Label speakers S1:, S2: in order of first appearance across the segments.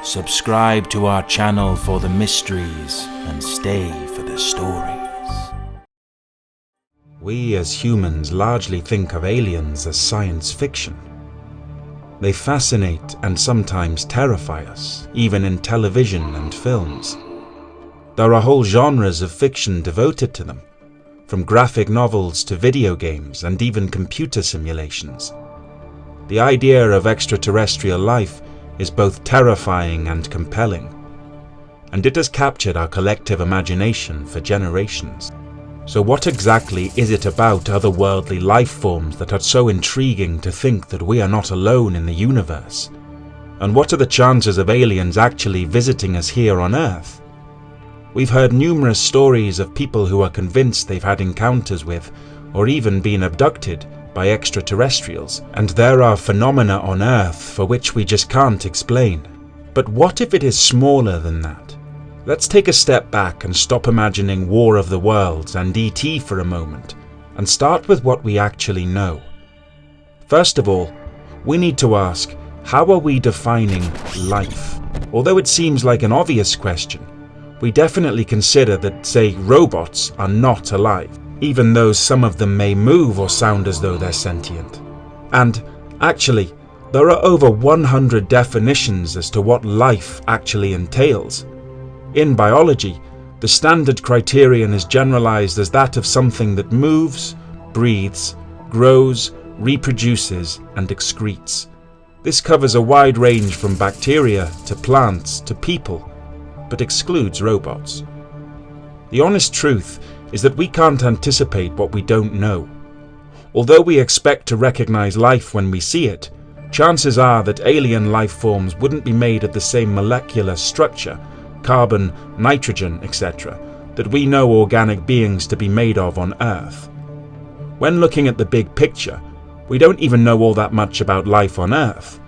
S1: Subscribe to our channel for the mysteries and stay for the stories.
S2: We as humans largely think of aliens as science fiction. They fascinate and sometimes terrify us, even in television and films. There are whole genres of fiction devoted to them, from graphic novels to video games and even computer simulations. The idea of extraterrestrial life is both terrifying and compelling, and it has captured our collective imagination for generations. So what exactly is it about otherworldly life forms that are so intriguing to think that we are not alone in the universe? And what are the chances of aliens actually visiting us here on Earth? We've heard numerous stories of people who are convinced they've had encounters with, or even been abducted by extraterrestrials, and there are phenomena on Earth for which we just can't explain. But what if it is smaller than that? Let's take a step back and stop imagining War of the Worlds and E.T. for a moment, and start with what we actually know. First of all, we need to ask, how are we defining life? Although it seems like an obvious question, we definitely consider that, say, robots are not alive, even though some of them may move or sound as though they're sentient. And, actually, there are over 100 definitions as to what life actually entails. In biology, the standard criterion is generalized as that of something that moves, breathes, grows, reproduces, and excretes. This covers a wide range from bacteria to plants to people, but excludes robots. The honest truth is that we can't anticipate what we don't know. Although we expect to recognize life when we see it, chances are that alien life forms wouldn't be made of the same molecular structure, carbon, nitrogen, etc., that we know organic beings to be made of on Earth. When looking at the big picture, we don't even know all that much about life on Earth.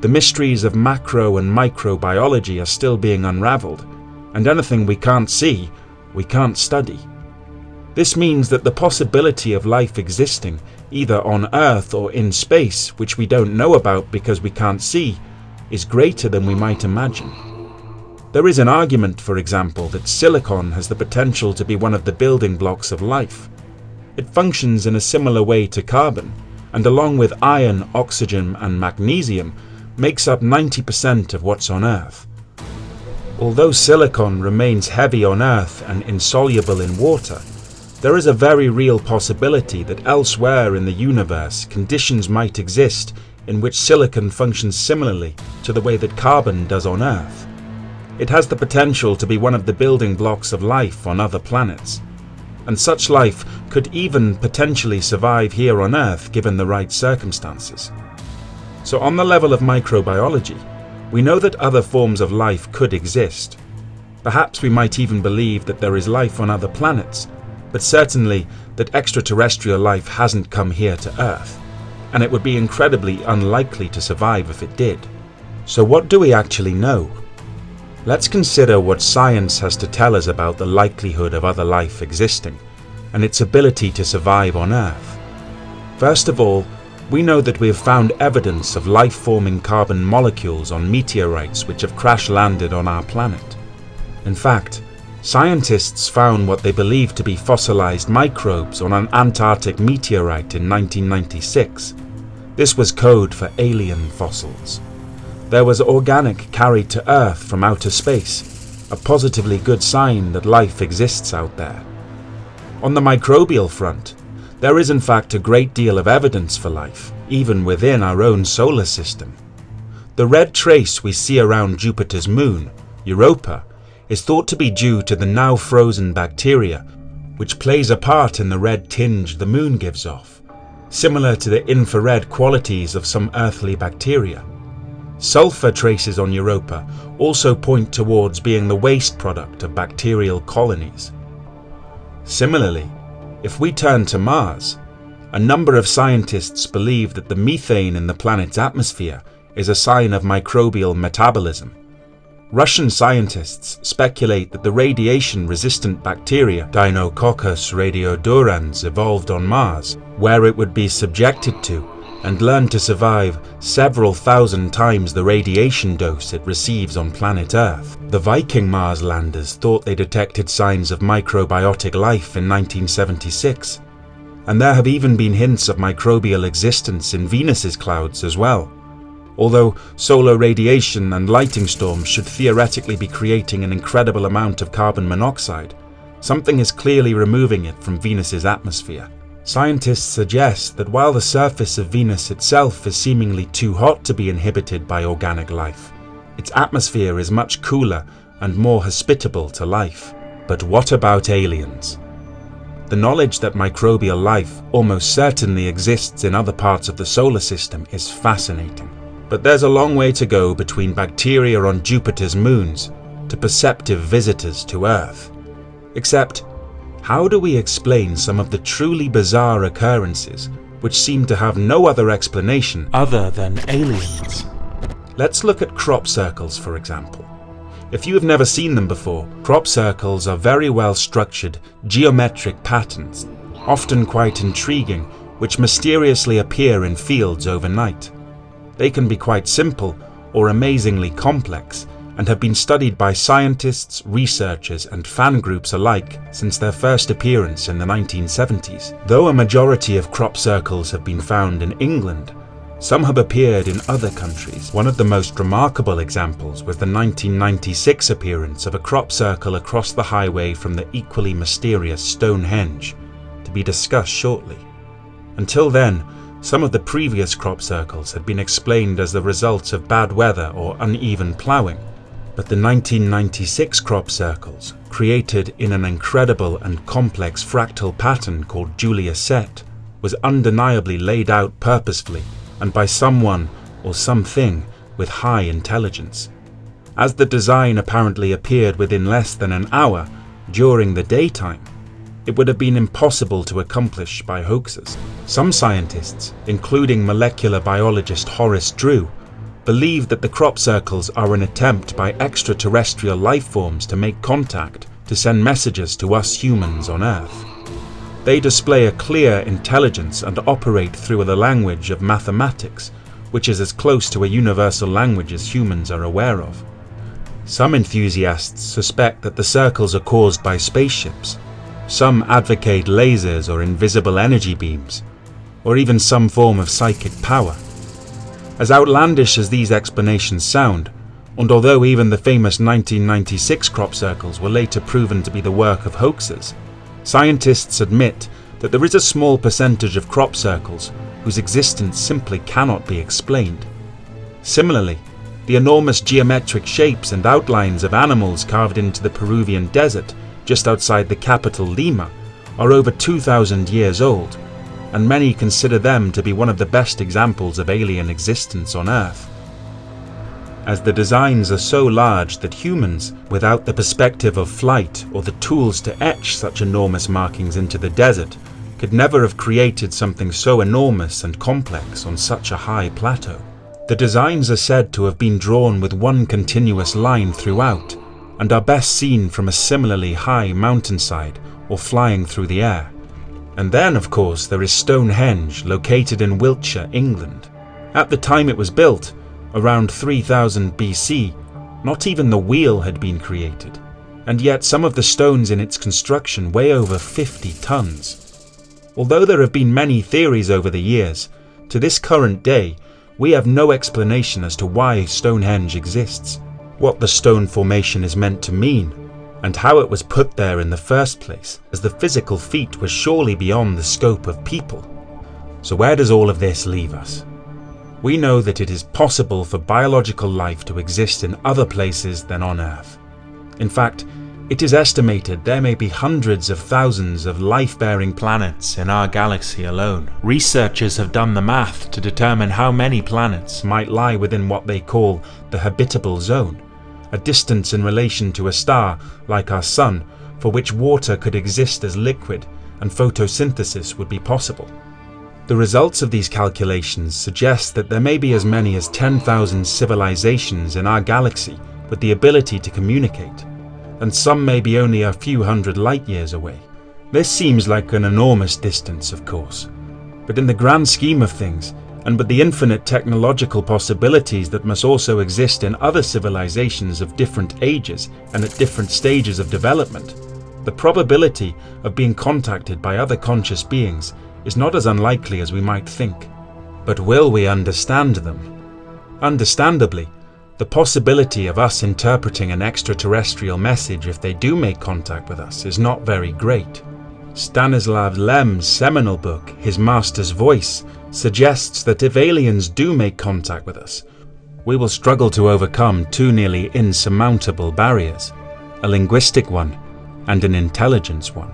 S2: The mysteries of macro and microbiology are still being unraveled, and anything we can't see, we can't study. This means that the possibility of life existing, either on Earth or in space, which we don't know about because we can't see, is greater than we might imagine. There is an argument, for example, that silicon has the potential to be one of the building blocks of life. It functions in a similar way to carbon, and along with iron, oxygen, and magnesium, makes up 90% of what's on Earth. Although silicon remains heavy on Earth and insoluble in water, there is a very real possibility that elsewhere in the universe conditions might exist in which silicon functions similarly to the way that carbon does on Earth. It has the potential to be one of the building blocks of life on other planets, and such life could even potentially survive here on Earth given the right circumstances. So on the level of microbiology, we know that other forms of life could exist. Perhaps we might even believe that there is life on other planets, but certainly that extraterrestrial life hasn't come here to Earth, and it would be incredibly unlikely to survive if it did. So what do we actually know? Let's consider what science has to tell us about the likelihood of other life existing, and its ability to survive on Earth. First of all, we know that we have found evidence of life-forming carbon molecules on meteorites which have crash-landed on our planet. In fact, scientists found what they believe to be fossilized microbes on an Antarctic meteorite in 1996. This was code for alien fossils. There was organic carried to Earth from outer space, a positively good sign that life exists out there. On the microbial front, there is in fact a great deal of evidence for life, even within our own solar system. The red trace we see around Jupiter's moon, Europa, is thought to be due to the now frozen bacteria, which plays a part in the red tinge the moon gives off, similar to the infrared qualities of some earthly bacteria. Sulfur traces on Europa also point towards being the waste product of bacterial colonies. Similarly, if we turn to Mars, a number of scientists believe that the methane in the planet's atmosphere is a sign of microbial metabolism. Russian scientists speculate that the radiation-resistant bacteria Deinococcus radiodurans evolved on Mars, where it would be subjected to and learned to survive several thousand times the radiation dose it receives on planet Earth. The Viking Mars landers thought they detected signs of microbiotic life in 1976, and there have even been hints of microbial existence in Venus's clouds as well. Although solar radiation and lighting storms should theoretically be creating an incredible amount of carbon monoxide, something is clearly removing it from Venus's atmosphere. Scientists suggest that while the surface of Venus itself is seemingly too hot to be inhibited by organic life, its atmosphere is much cooler and more hospitable to life. But what about aliens? The knowledge that microbial life almost certainly exists in other parts of the solar system is fascinating. But there's a long way to go between bacteria on Jupiter's moons to perceptive visitors to Earth. Except, how do we explain some of the truly bizarre occurrences which seem to have no other explanation
S1: other than aliens?
S2: Let's look at crop circles, for example. If you have never seen them before, crop circles are very well structured, geometric patterns, often quite intriguing, which mysteriously appear in fields overnight. They can be quite simple or amazingly complex, and have been studied by scientists, researchers, and fan groups alike since their first appearance in the 1970s. Though a majority of crop circles have been found in England, some have appeared in other countries. One of the most remarkable examples was the 1996 appearance of a crop circle across the highway from the equally mysterious Stonehenge, to be discussed shortly. Until then, some of the previous crop circles had been explained as the result of bad weather or uneven ploughing, but the 1996 crop circles, created in an incredible and complex fractal pattern called Julia Set, was undeniably laid out purposefully and by someone or something with high intelligence. As the design apparently appeared within less than an hour during the daytime, it would have been impossible to accomplish by hoaxers. Some scientists, including molecular biologist Horace Drew, believe that the crop circles are an attempt by extraterrestrial life forms to make contact, to send messages to us humans on Earth. They display a clear intelligence and operate through the language of mathematics, which is as close to a universal language as humans are aware of. Some enthusiasts suspect that the circles are caused by spaceships. Some advocate lasers or invisible energy beams, or even some form of psychic power. As outlandish as these explanations sound, and although even the famous 1996 crop circles were later proven to be the work of hoaxers, scientists admit that there is a small percentage of crop circles whose existence simply cannot be explained. Similarly, the enormous geometric shapes and outlines of animals carved into the Peruvian desert just outside the capital Lima are over 2,000 years old, and many consider them to be one of the best examples of alien existence on Earth. As the designs are so large that humans, without the perspective of flight or the tools to etch such enormous markings into the desert, could never have created something so enormous and complex on such a high plateau. The designs are said to have been drawn with one continuous line throughout, and are best seen from a similarly high mountainside or flying through the air. And then, of course, there is Stonehenge, located in Wiltshire, England. At the time it was built, around 3000 BC, not even the wheel had been created, and yet some of the stones in its construction weigh over 50 tons. Although there have been many theories over the years, to this current day, we have no explanation as to why Stonehenge exists, what the stone formation is meant to mean, and how it was put there in the first place, as the physical feat was surely beyond the scope of people. So where does all of this leave us? We know that it is possible for biological life to exist in other places than on Earth. In fact, it is estimated there may be hundreds of thousands of life-bearing planets in our galaxy alone. Researchers have done the math to determine how many planets might lie within what they call the habitable zone, a distance in relation to a star like our Sun for which water could exist as liquid and photosynthesis would be possible. The results of these calculations suggest that there may be as many as 10,000 civilizations in our galaxy with the ability to communicate, and some may be only a few hundred light years away. This seems like an enormous distance, of course, but in the grand scheme of things, and with the infinite technological possibilities that must also exist in other civilizations of different ages and at different stages of development, the probability of being contacted by other conscious beings is not as unlikely as we might think. But will we understand them? Understandably, the possibility of us interpreting an extraterrestrial message if they do make contact with us is not very great. Stanislav Lem's seminal book, His Master's Voice, suggests that if aliens do make contact with us, we will struggle to overcome two nearly insurmountable barriers, a linguistic one and an intelligence one.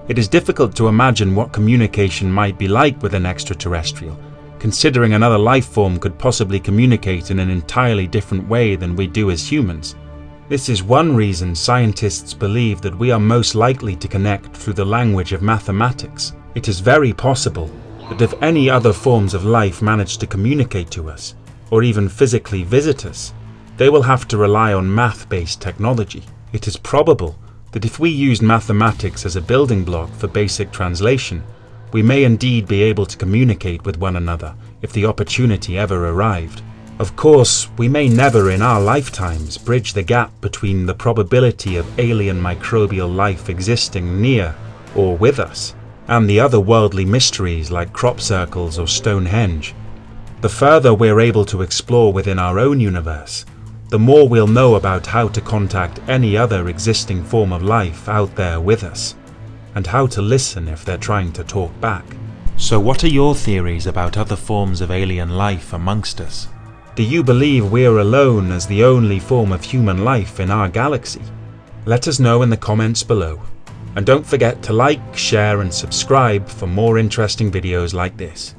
S2: It is difficult to imagine what communication might be like with an extraterrestrial, considering another life form could possibly communicate in an entirely different way than we do as humans. This is one reason scientists believe that we are most likely to connect through the language of mathematics. It is very possible that if any other forms of life manage to communicate to us, or even physically visit us, they will have to rely on math-based technology. It is probable that if we used mathematics as a building block for basic translation, we may indeed be able to communicate with one another if the opportunity ever arrived. Of course, we may never in our lifetimes bridge the gap between the probability of alien microbial life existing near or with us and the other worldly mysteries like crop circles or Stonehenge. The further we're able to explore within our own universe, the more we'll know about how to contact any other existing form of life out there with us, and how to listen if they're trying to talk back.
S1: So what are your theories about other forms of alien life amongst us?
S2: Do you believe we're alone as the only form of human life in our galaxy? Let us know in the comments below. And don't forget to like, share and subscribe for more interesting videos like this.